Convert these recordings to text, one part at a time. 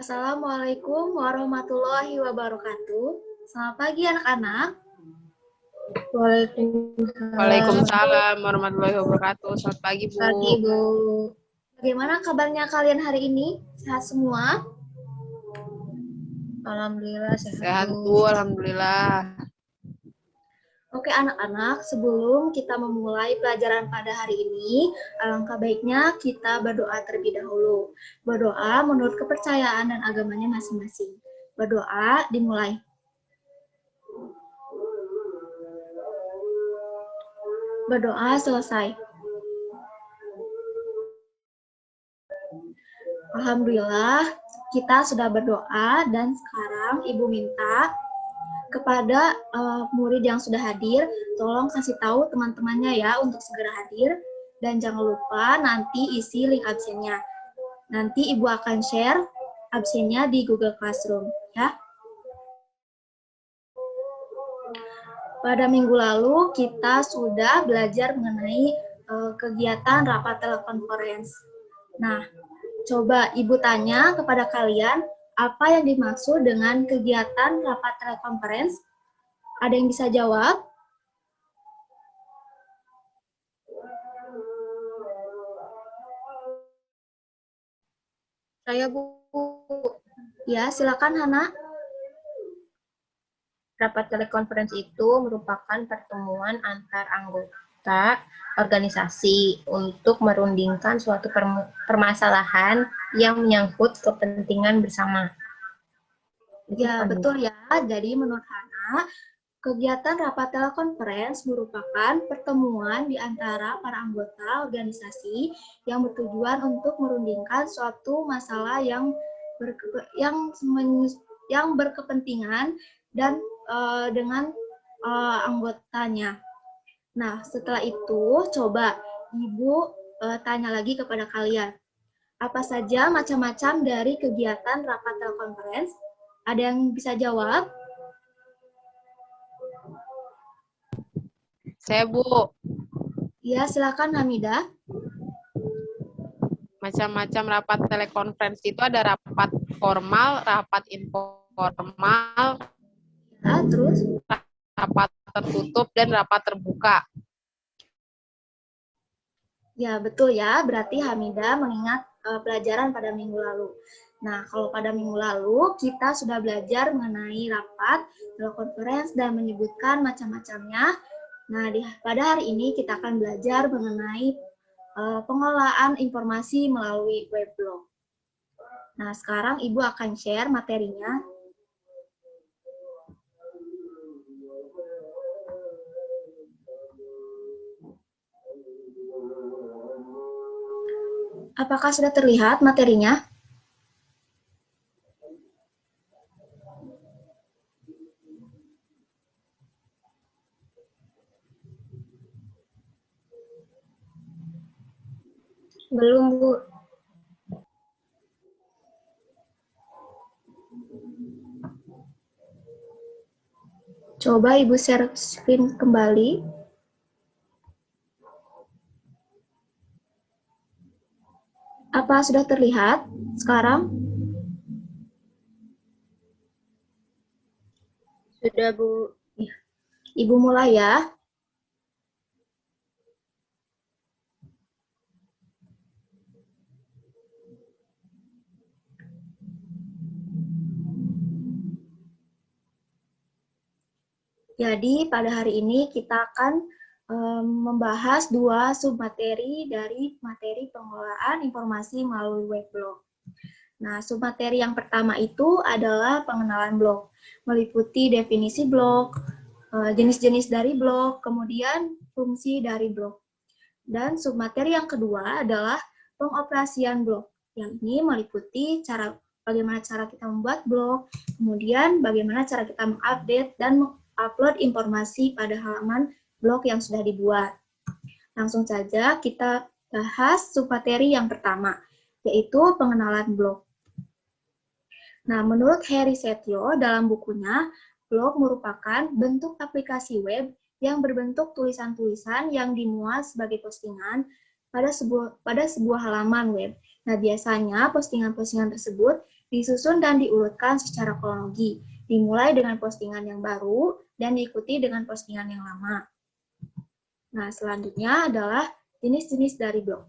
Assalamualaikum warahmatullahi wabarakatuh. Selamat pagi anak-anak. Waalaikumsalam warahmatullahi wabarakatuh. Selamat pagi, Bu. Pagi, Ibu. Bagaimana kabarnya kalian hari ini? Sehat semua? Alhamdulillah Sehat, Bu. Alhamdulillah. Oke anak-anak, sebelum kita memulai pelajaran pada hari ini, alangkah baiknya kita berdoa terlebih dahulu. Berdoa menurut kepercayaan dan agamanya masing-masing. Berdoa dimulai. Berdoa selesai. Alhamdulillah, kita sudah berdoa dan sekarang Ibu minta kepada murid yang sudah hadir, tolong kasih tahu teman-temannya ya untuk segera hadir. Dan jangan lupa nanti isi link absennya. Nanti Ibu akan share absennya di Google Classroom ya. Pada minggu lalu kita sudah belajar mengenai kegiatan rapat telekonferensi. Nah, coba Ibu tanya kepada kalian, apa yang dimaksud dengan kegiatan rapat telekonferensi? Ada yang bisa jawab? Saya, Bu. Ya, silakan Hana. Rapat telekonferensi itu merupakan pertemuan antar anggota organisasi untuk merundingkan suatu permasalahan yang menyangkut kepentingan bersama. Ya, betul ya. Jadi menurut Hana, kegiatan rapat telekonferensi merupakan pertemuan di antara para anggota organisasi yang bertujuan untuk merundingkan suatu masalah yang berkepentingan dan dengan anggotanya. Nah, setelah itu coba Ibu tanya lagi kepada kalian. Apa saja macam-macam dari kegiatan rapat telekonferensi? Ada yang bisa jawab? Saya, Bu. Ya, silakan Hamidah. Macam-macam rapat telekonferensi itu ada rapat formal, rapat informal, Ya, terus? rapat tertutup, dan rapat terbuka. Ya, betul ya. Berarti Hamidah mengingat pelajaran pada minggu lalu. Nah, kalau pada minggu lalu kita sudah belajar mengenai rapat telekonferensi dan menyebutkan macam-macamnya. Nah, pada hari ini kita akan belajar mengenai pengolahan informasi melalui weblog. Nah, sekarang Ibu akan share materinya. Apakah sudah terlihat materinya? Belum, Bu. Coba Ibu share screen kembali. Apa sudah terlihat sekarang? Sudah, Bu. Ibu mulai ya. Jadi pada hari ini kita akan membahas dua submateri dari materi pengolahan informasi melalui weblog. Nah, submateri yang pertama itu adalah pengenalan blog, meliputi definisi blog, jenis-jenis dari blog, kemudian fungsi dari blog. Dan submateri yang kedua adalah pengoperasian blog, yang ini meliputi bagaimana cara kita membuat blog, kemudian bagaimana cara kita mengupdate dan upload informasi pada halaman blog yang sudah dibuat. Langsung saja kita bahas submateri yang pertama, yaitu pengenalan blog. Nah, menurut Heri Setio dalam bukunya, blog merupakan bentuk aplikasi web yang berbentuk tulisan-tulisan yang dimuat sebagai postingan pada sebuah halaman web. Nah, biasanya postingan-postingan tersebut disusun dan diurutkan secara kronologi, dimulai dengan postingan yang baru dan diikuti dengan postingan yang lama. Nah, selanjutnya adalah jenis-jenis dari blog.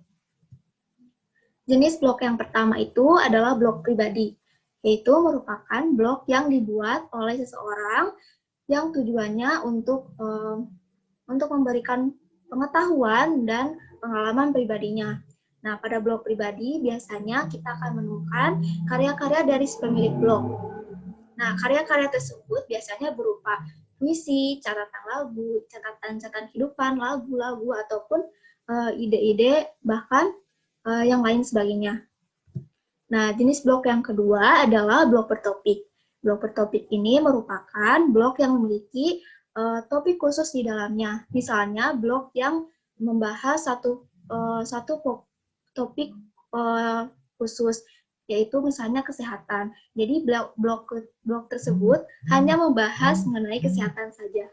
Jenis blog yang pertama itu adalah blog pribadi, yaitu merupakan blog yang dibuat oleh seseorang yang tujuannya untuk memberikan pengetahuan dan pengalaman pribadinya. Nah, pada blog pribadi biasanya kita akan menemukan karya-karya dari si pemilik blog. Nah, karya-karya tersebut biasanya berupa puisi, catatan lagu, catatan-catatan kehidupan, lagu-lagu, ataupun ide-ide, bahkan yang lain sebagainya. Nah, jenis blog yang kedua adalah blog bertopik. Blog bertopik ini merupakan blog yang memiliki topik khusus di dalamnya. Misalnya, blog yang membahas satu topik khusus, yaitu misalnya kesehatan. Jadi, blog tersebut hanya membahas mengenai kesehatan saja.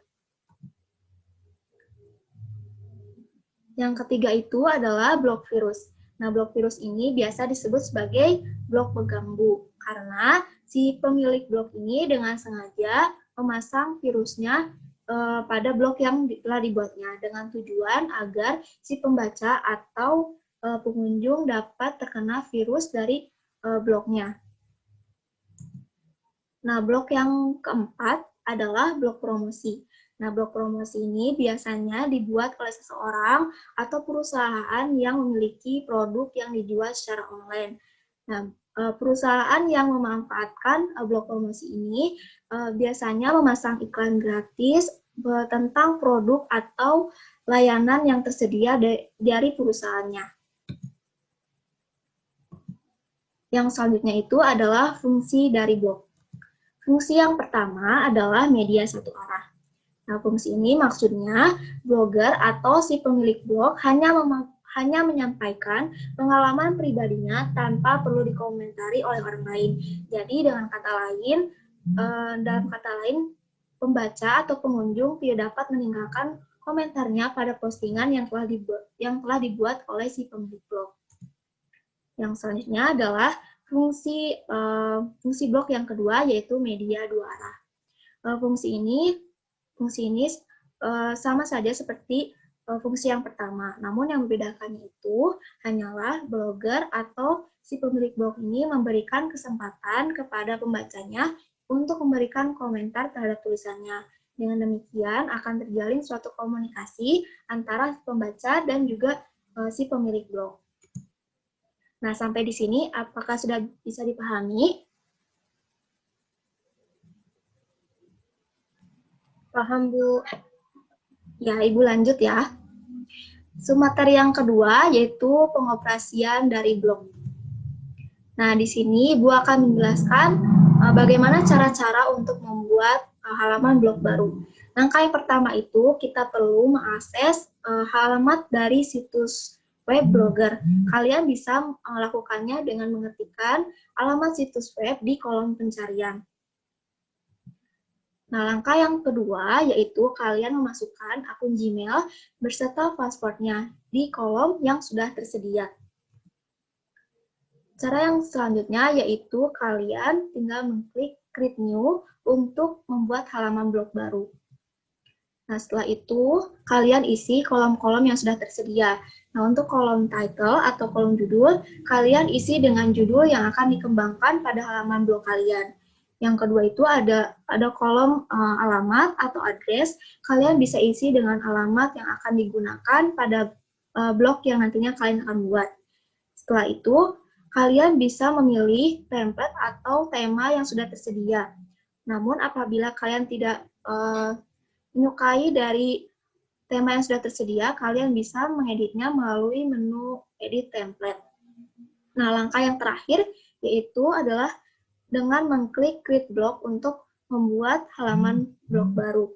Yang ketiga itu adalah blog virus. Nah, blog virus ini biasa disebut sebagai blog pengganggu, karena si pemilik blog ini dengan sengaja memasang virusnya pada blog yang telah dibuatnya dengan tujuan agar si pembaca atau pengunjung dapat terkena virus dari blognya. Nah, blog yang keempat adalah blog promosi. Nah, blog promosi ini biasanya dibuat oleh seseorang atau perusahaan yang memiliki produk yang dijual secara online. Nah, perusahaan yang memanfaatkan blog promosi ini biasanya memasang iklan gratis tentang produk atau layanan yang tersedia dari perusahaannya. Yang selanjutnya itu adalah fungsi dari blog. Fungsi yang pertama adalah media satu arah. Nah, fungsi ini maksudnya blogger atau si pemilik blog hanya menyampaikan pengalaman pribadinya tanpa perlu dikomentari oleh orang lain. Jadi dalam kata lain, pembaca atau pengunjung tidak dapat meninggalkan komentarnya pada postingan yang telah dibuat oleh si pemilik blog. Yang selanjutnya adalah fungsi blog yang kedua, yaitu media dua arah. Fungsi ini sama saja seperti fungsi yang pertama, namun yang membedakannya itu hanyalah blogger atau si pemilik blog ini memberikan kesempatan kepada pembacanya untuk memberikan komentar terhadap tulisannya. Dengan demikian akan terjalin suatu komunikasi antara pembaca dan juga si pemilik blog. Nah, sampai di sini apakah sudah bisa dipahami? Paham, Bu. Ya, Ibu lanjut ya. Submateri yang kedua yaitu pengoperasian dari blog. Nah, di sini Ibu akan menjelaskan bagaimana cara-cara untuk membuat halaman blog baru. Langkah yang pertama itu kita perlu mengakses halamat dari situs web blogger. Kalian bisa melakukannya dengan mengetikkan alamat situs web di kolom pencarian. Nah, langkah yang kedua yaitu kalian memasukkan akun Gmail beserta passwordnya di kolom yang sudah tersedia. Cara yang selanjutnya yaitu kalian tinggal mengklik Create New untuk membuat halaman blog baru. Nah, setelah itu kalian isi kolom-kolom yang sudah tersedia. Nah, untuk kolom title atau kolom judul, kalian isi dengan judul yang akan dikembangkan pada halaman blog kalian. Yang kedua itu ada kolom alamat atau address. Kalian bisa isi dengan alamat yang akan digunakan pada blog yang nantinya kalian akan buat. Setelah itu, kalian bisa memilih template atau tema yang sudah tersedia. Namun apabila kalian tidak menyukai dari tema yang sudah tersedia, kalian bisa mengeditnya melalui menu edit template. Nah, langkah yang terakhir yaitu adalah dengan mengklik Create Blog untuk membuat halaman blog baru.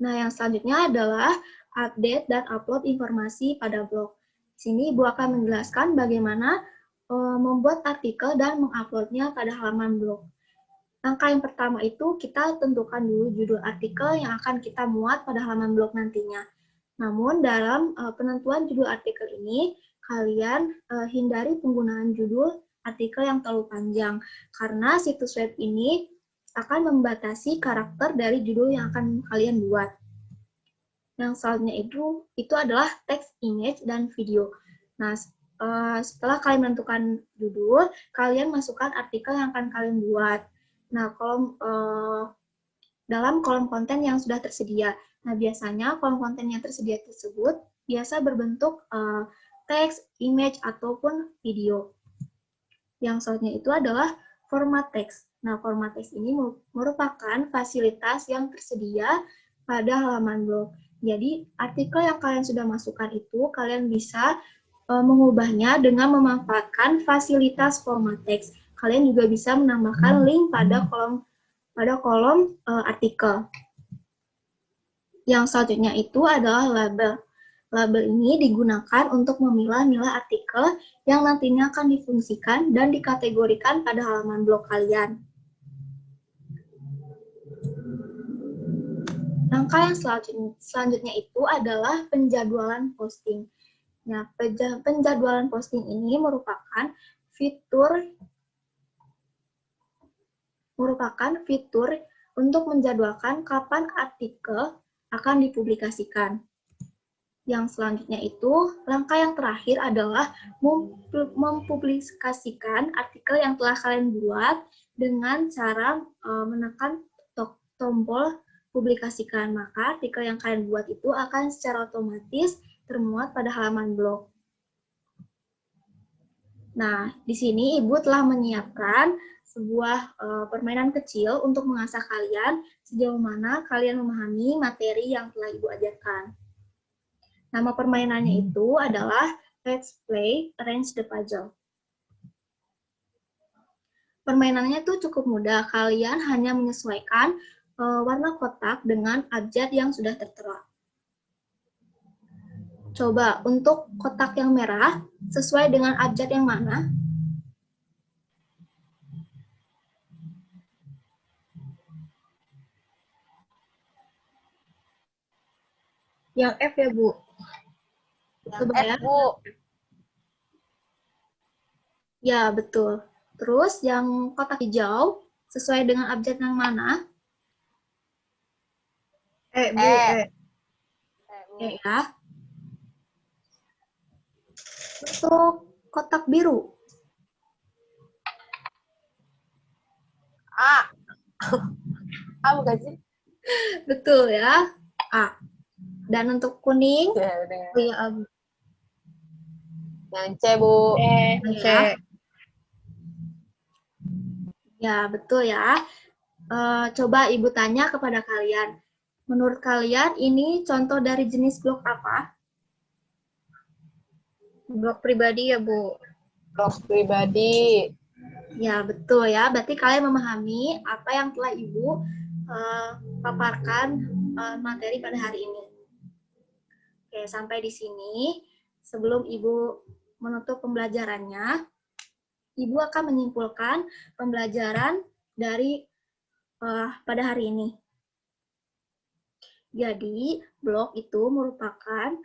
Nah, yang selanjutnya adalah update dan upload informasi pada blog. Di sini Ibu akan menjelaskan bagaimana membuat artikel dan menguploadnya pada halaman blog. Langkah yang pertama itu kita tentukan dulu judul artikel yang akan kita muat pada halaman blog nantinya. Namun dalam penentuan judul artikel ini, kalian hindari penggunaan judul artikel yang terlalu panjang, karena situs web ini akan membatasi karakter dari judul yang akan kalian buat. Yang selanjutnya itu adalah teks, image, dan video. Nah, setelah kalian menentukan judul, kalian masukkan artikel yang akan kalian buat. Nah, dalam kolom konten yang sudah tersedia. Nah, biasanya kolom konten yang tersedia tersebut biasa berbentuk teks, image, ataupun video. Yang selanjutnya itu adalah format teks. Nah, format teks ini merupakan fasilitas yang tersedia pada halaman blog. Jadi, artikel yang kalian sudah masukkan itu, kalian bisa mengubahnya dengan memanfaatkan fasilitas format teks. Kalian juga bisa menambahkan link pada kolom artikel. Yang selanjutnya itu adalah label. Label ini digunakan untuk memilah-milah artikel yang nantinya akan difungsikan dan dikategorikan pada halaman blog kalian. Langkah yang selanjutnya itu adalah penjadwalan posting. Nah, penjadwalan posting ini merupakan fitur untuk menjadwalkan kapan artikel akan dipublikasikan. Yang selanjutnya itu, langkah yang terakhir adalah mempublikasikan artikel yang telah kalian buat dengan cara menekan tombol publikasikan. Maka artikel yang kalian buat itu akan secara otomatis termuat pada halaman blog. Nah, di sini Ibu telah menyiapkan sebuah permainan kecil untuk mengasah kalian sejauh mana kalian memahami materi yang telah Ibu ajarkan. Nama permainannya itu adalah Let's Play Arrange the Puzzle. Permainannya itu cukup mudah, kalian hanya menyesuaikan warna kotak dengan abjad yang sudah tertera. Coba untuk kotak yang merah, sesuai dengan abjad yang mana? Yang F ya, Bu. Coba F, ya. Bu. Ya, betul. Terus yang kotak hijau, sesuai dengan abjad yang mana? Bu. Ya. Untuk kotak biru. A. A bukan sih? Betul ya. A. Dan untuk kuning, Ya, udah. ya, Yang C, Bu. C. Ya, betul ya. Coba Ibu tanya kepada kalian. Menurut kalian ini contoh dari jenis blog apa? Blog pribadi ya, Bu. Blog pribadi. Ya, betul ya. Berarti kalian memahami apa yang telah Ibu paparkan materi pada hari ini. Oke, sampai di sini. Sebelum Ibu menutup pembelajarannya, Ibu akan menyimpulkan pembelajaran dari pada hari ini. Jadi, blog itu merupakan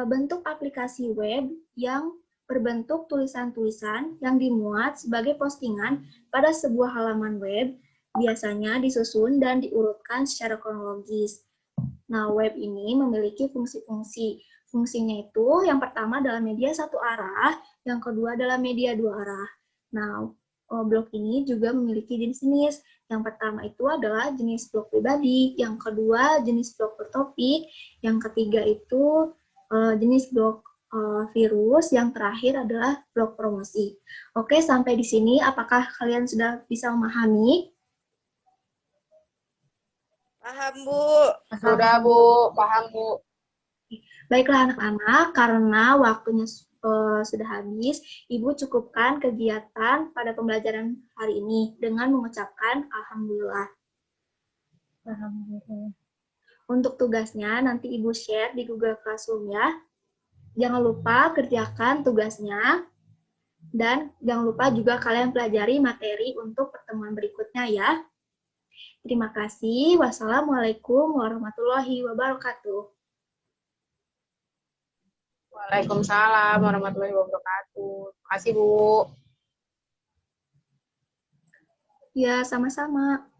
bentuk aplikasi web yang berbentuk tulisan-tulisan yang dimuat sebagai postingan pada sebuah halaman web, biasanya disusun dan diurutkan secara kronologis. Nah, web ini memiliki fungsi-fungsi. Fungsinya itu yang pertama adalah media satu arah, yang kedua adalah media dua arah. Nah, blog ini juga memiliki jenis-jenis. Yang pertama itu adalah jenis blog pribadi, yang kedua jenis blog bertopik, yang ketiga itu jenis blog virus, yang terakhir adalah blog promosi. Oke, sampai di sini apakah kalian sudah bisa memahami? Paham, Bu. Sudah, Bu. Paham, Bu. Baiklah anak-anak, karena waktunya sudah habis, Ibu cukupkan kegiatan pada pembelajaran hari ini dengan mengucapkan Alhamdulillah. Alhamdulillah. Untuk tugasnya nanti Ibu share di Google Classroom ya. Jangan lupa kerjakan tugasnya, dan jangan lupa juga kalian pelajari materi untuk pertemuan berikutnya ya. Terima kasih. Wassalamualaikum warahmatullahi wabarakatuh. Waalaikumsalam warahmatullahi wabarakatuh. Terima kasih, Bu. Ya, sama-sama.